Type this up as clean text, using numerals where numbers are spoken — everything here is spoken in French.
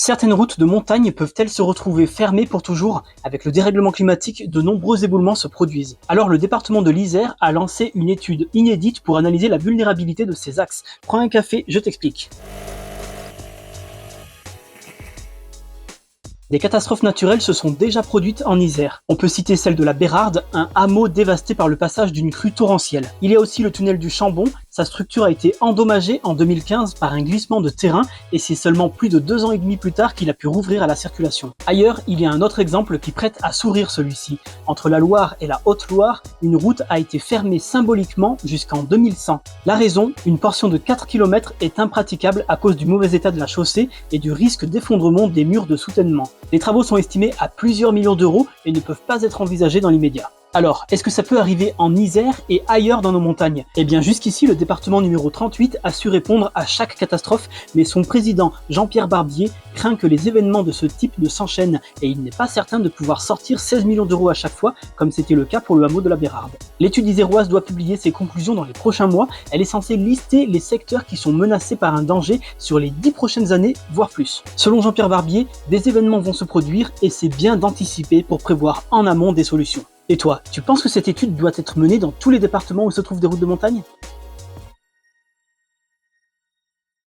Certaines routes de montagne peuvent-elles se retrouver fermées pour toujours? Avec le dérèglement climatique, de nombreux éboulements se produisent. Alors le département de l'Isère a lancé une étude inédite pour analyser la vulnérabilité de ces axes. Prends un café, je t'explique. Des catastrophes naturelles se sont déjà produites en Isère. On peut citer celle de la Bérarde, un hameau dévasté par le passage d'une crue torrentielle. Il y a aussi le tunnel du Chambon, sa structure a été endommagée en 2015 par un glissement de terrain et c'est seulement plus de 2 ans et demi plus tard qu'il a pu rouvrir à la circulation. Ailleurs, il y a un autre exemple qui prête à sourire celui-ci. Entre la Loire et la Haute-Loire, une route a été fermée symboliquement jusqu'en 2100. La raison, une portion de 4 km est impraticable à cause du mauvais état de la chaussée et du risque d'effondrement des murs de soutènement. Les travaux sont estimés à plusieurs millions d'euros et ne peuvent pas être envisagés dans l'immédiat. Alors, est-ce que ça peut arriver en Isère et ailleurs dans nos montagnes? Eh bien jusqu'ici, le département numéro 38 a su répondre à chaque catastrophe, mais son président, Jean-Pierre Barbier, craint que les événements de ce type ne s'enchaînent et il n'est pas certain de pouvoir sortir 16 millions d'euros à chaque fois, comme c'était le cas pour le hameau de la Bérarde. L'étude iséroise doit publier ses conclusions dans les prochains mois. Elle est censée lister les secteurs qui sont menacés par un danger sur les 10 prochaines années, voire plus. Selon Jean-Pierre Barbier, des événements vont se produire et c'est bien d'anticiper pour prévoir en amont des solutions. Et toi, tu penses que cette étude doit être menée dans tous les départements où se trouvent des routes de montagne?